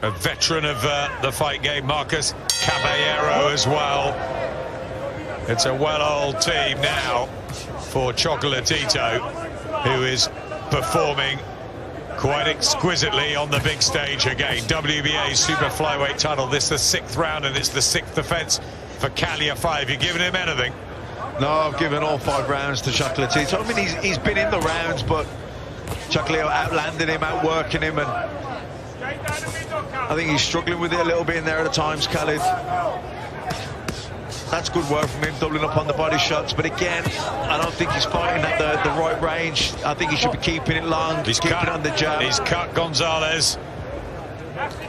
A veteran of the fight game, Marcus Caballero as well. It's a well-oiled team now for Chocolatito, who is performing quite exquisitely on the big stage again. WBA Super Flyweight title. This is the 6th round, and it's the 6th defense for Khalid Yafai. Have you given him anything? No, I've given all 5 rounds to Chocolatito. I mean, he's been in the rounds, but Chocolatito outlanded him, outworking him, and I think he's struggling with it a little bit in there at times, Khalid. That's good work from him, doubling up on the body shots. But again, I don't think he's fighting at the right range. I think he should be keeping it long, keeping it on the jab. He's cut González.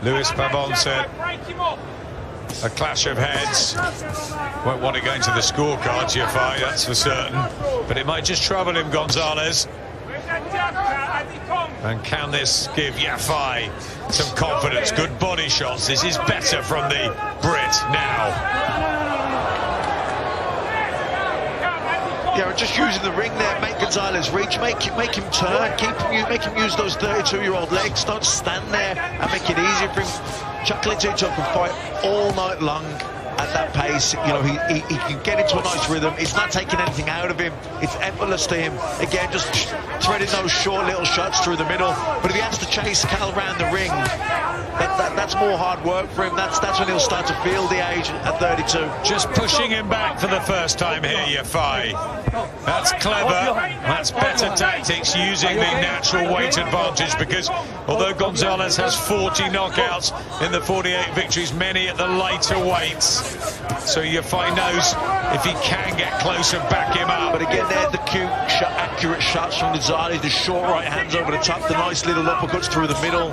Luis Pavon said a clash of heads. Won't want to go into the scorecards, Yafai, that's for certain. But it might just trouble him, González. And can this give Yafai some confidence? Good body shots. This is better from the Brit now. Yeah, just using the ring there, make González reach, make him turn, make him use those 32-year-old legs. Don't stand there and make it easier for him. Chocolatito can fight all night long at that pace. You know, he can get into a nice rhythm. It's not taking anything out of him. It's effortless to him. Again, just threading those short little shots through the middle. But if he has to chase Cal around the ring, that's more hard work for him. That's when he'll start to feel the age at 32. Just pushing him back for the first time here, Yafai. That's clever. That's better tactics, using the natural weight advantage, because although González has 40 knockouts in the 48 victories, many at the lighter weights. So Yafai knows if he can get close and back him up. But again, there the cute, accurate shots from González, the short right hands over the top, the nice little uppercuts through the middle.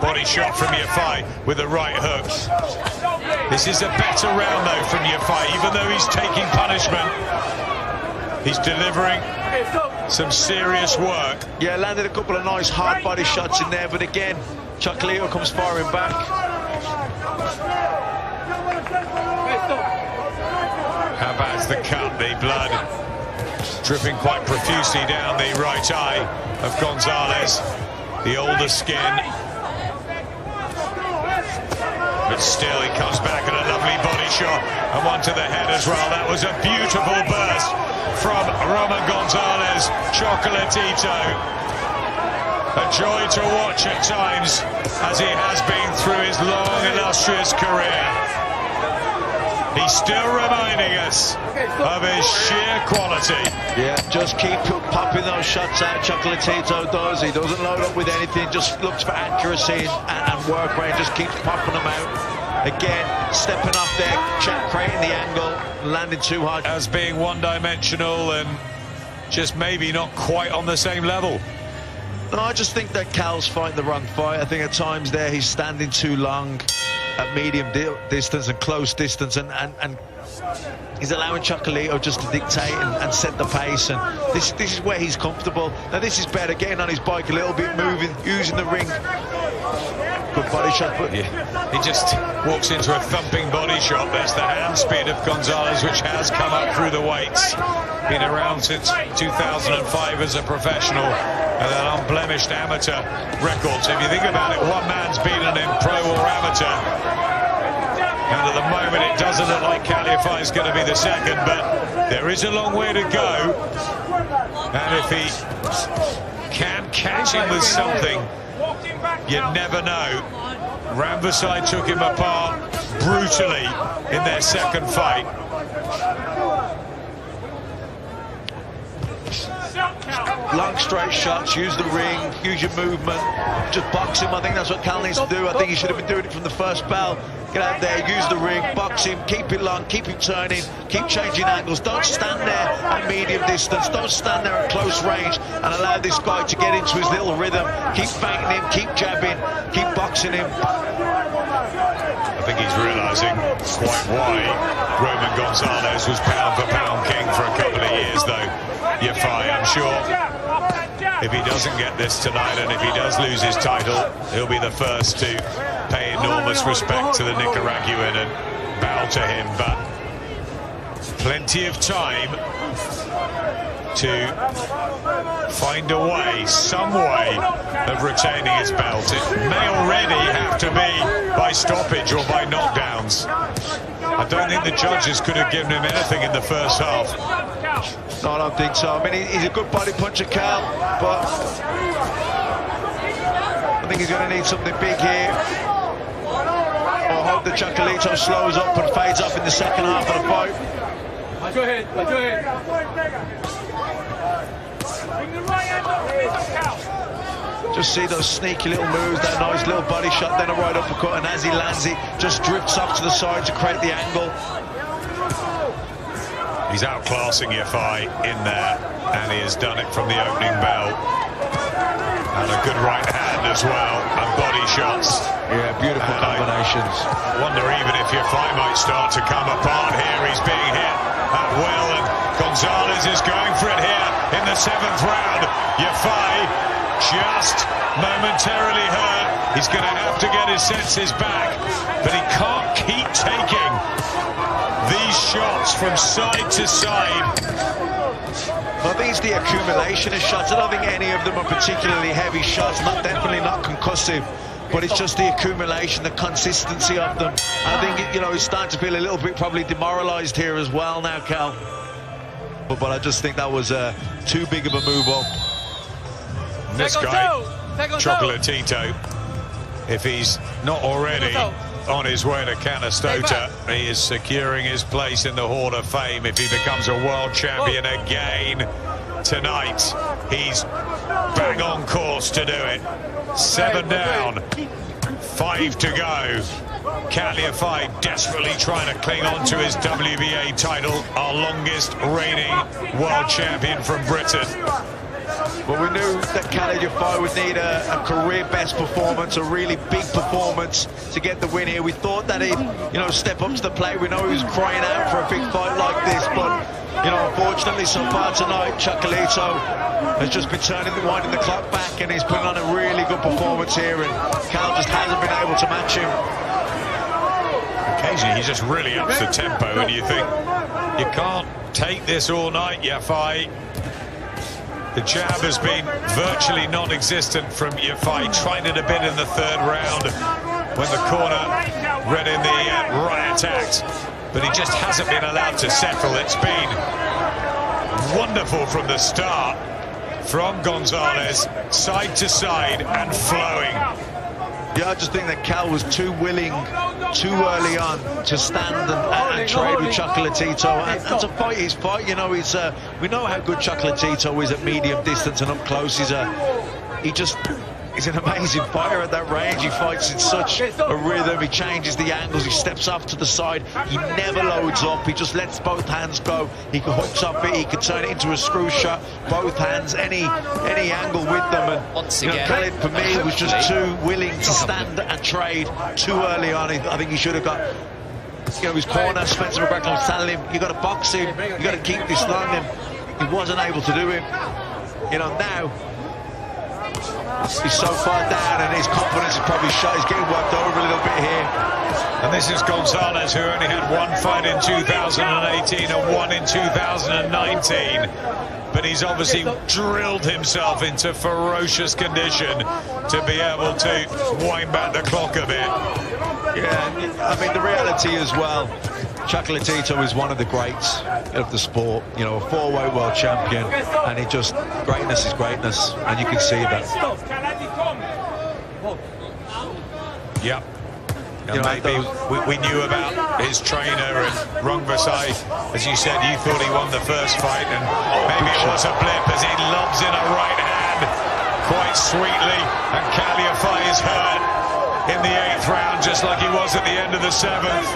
Body shot from Yafai with a right hook. This is a better round though from Yafai, even though he's taking punishment. He's delivering some serious work. Yeah, landed a couple of nice hard body shots in there, but again, Chocolatito comes firing back. How bad's the cut? The blood dripping quite profusely down the right eye of González. The older skin. But still, he comes back at a lovely body shot, and one to the head as well. That was a beautiful burst from Román González. Chocolatito, a joy to watch at times, as he has been through his long, illustrious career. He's still reminding us of his sheer quality. Yeah, just keep popping those shots out. Chocolatito does. He doesn't load up with anything, just looks for accuracy and work rate, just keeps popping them out. Again, stepping up there, creating the angle, landing too hard. As being one-dimensional and just maybe not quite on the same level. No, I just think that Cal's fighting the wrong fight. I think at times there he's standing too long at medium distance and close distance, and he's allowing Chocolatito just to dictate and set the pace, and this is where he's comfortable. Now this is better, getting on his bike a little bit, moving, using the ring. Good body shot, but yeah, he just walks into a thumping body shot. There's the hand speed of González, which has come up through the weights. Been around since 2005 as a professional, and an unblemished amateur record. So if you think about it, one man's beaten him, pro or amateur. And at the moment, it doesn't look like Khalid Yafai is going to be the second, but there is a long way to go. And if he can catch him with something, you never know. Ramvasai took him apart brutally in their second fight. Long straight shots, use the ring, use your movement, just box him. I think that's what Cal needs to do. I think he should have been doing it from the first bell. Get out there, use the ring, box him, keep it long, keep him turning, keep changing angles. Don't stand there at medium distance, don't stand there at close range and allow this guy to get into his little rhythm. Keep banging him, keep jabbing, keep boxing him. I think he's realising quite why Román González was pound for pound king for a couple of years though. Yafai, I'm sure, if he doesn't get this tonight, and if he does lose his title, he'll be the first to pay enormous respect to the Nicaraguan and bow to him. But plenty of time to find a way, some way, of retaining his belt. It may already to be by stoppage or by knockdowns. I don't think the judges could have given him anything in the first half. No, I don't think so. I mean, he's a good body puncher, Cal, but I think he's going to need something big here. I hope the Chocolatito slows up and fades up in the second half of the fight. Go ahead. Just see those sneaky little moves, that nice little body shot, then a right uppercut, and as he lands it, just drifts off to the side to create the angle. He's outclassing Yafai in there, and he has done it from the opening bell. And a good right hand as well, and body shots. Yeah, beautiful combinations. I wonder even if Yafai might start to come apart here. He's being hit at will, and González is going for it here in the 7th round. Yafai just momentarily hurt. He's going to have to get his senses back, but he can't keep taking these shots from side to side. I think it's the accumulation of shots. I don't think any of them are particularly heavy shots, definitely not concussive, but it's just the accumulation, the consistency of them. I think, you know, he's starting to feel a little bit probably demoralized here as well now, Cal. But I just think that was too big of a move up. This guy, Chocolatito, if he's not already on his way to Canastota, he is securing his place in the Hall of Fame if he becomes a world champion again tonight. He's bang on course to do it. 7 down, 5 to go. Khalid Yafai desperately trying to cling on to his WBA title, our longest reigning world champion from Britain. But we knew that Khalid Yafai would need a career best performance, a really big performance to get the win here. We thought that he'd, you know, step up to the plate. We know he was crying out for a big fight like this, but, you know, unfortunately so far tonight, Chocolatito has just been winding the clock back, and he's putting on a really good performance here, and Cal just hasn't been able to match him. Occasionally he just really ups the tempo, and you think, you can't take this all night, Yafai. The jab has been virtually non-existent from Yafai. Tried it a bit in the 3rd round when the corner read in the riot act, but he just hasn't been allowed to settle. It's been wonderful from the start from González, side to side and flowing. Yeah, I just think that Cal was too willing too early on to stand and trade with Chocolatito and to fight his fight. You know, he's we know how good Chocolatito is at medium distance and up close. He's an amazing fighter at that range. He fights in such a rhythm. He changes the angles. He steps off to the side. He never loads up. He just lets both hands go. He can hooks up it. He can turn it into a screw shot. Both hands, any angle with them. And once again, Khalid, for me, was just too willing to stand and trade too early on. I think he should have got, you know, his corner. Spencer McGregor was telling him, you got to box him. You got to keep this long. And he wasn't able to do it. You know, now he's so far down, and his confidence is probably shot. He's getting worked over a little bit here. And this is González, who only had 1 fight in 2018 and 1 in 2019. But he's obviously drilled himself into ferocious condition to be able to wind back the clock a bit. Yeah, I mean, the reality as well, Chocolatito is one of the greats of the sport, you know, a 4-weight world champion, and it just, greatness is greatness, and you can see that. Yep. And you know, maybe we knew about his trainer and Versailles. As you said, you thought he won the first fight, and maybe it was a blip as he lobs in a right hand quite sweetly, and Khalid Yafai is hurt in the 8th round, just like he was at the end of the 7th,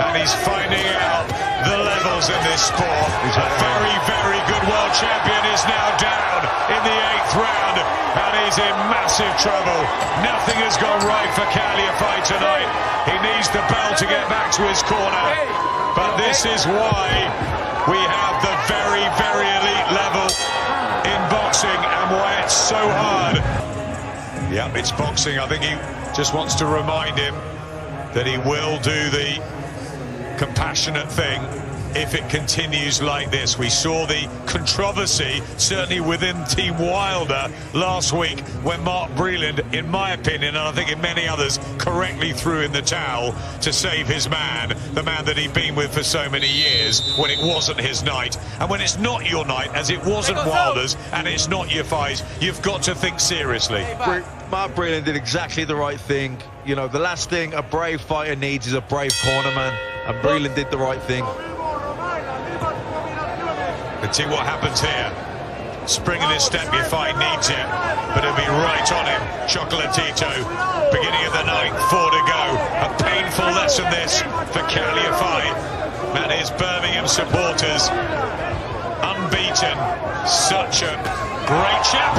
and he's finding out the levels in this sport. A very, very good world champion is now down in the 8th round, and he's in massive trouble. Nothing has gone right for Khalid Yafai tonight. He needs the bell to get back to his corner, but this is why we have the very, very elite level in boxing, and why it's so hard. Yep, it's boxing. I think he just wants to remind him that he will do the compassionate thing if it continues like this. We saw the controversy, certainly within Team Wilder last week, when Mark Breland, in my opinion, and I think in many others, correctly threw in the towel to save his man, the man that he'd been with for so many years, when it wasn't his night. And when it's not your night, as it wasn't Wilder's, and it's not Yafai's, you've got to think seriously. Mark Breland did exactly the right thing. You know, the last thing a brave fighter needs is a brave cornerman, and Breland did the right thing. Let's see what happens here. Spring in his step, Yafai needs it, but it'll be right on him. Chocolatito, beginning of the ninth, 4 to go. A painful lesson this for Khalid Yafai. And his Birmingham supporters, unbeaten, such a great challenge.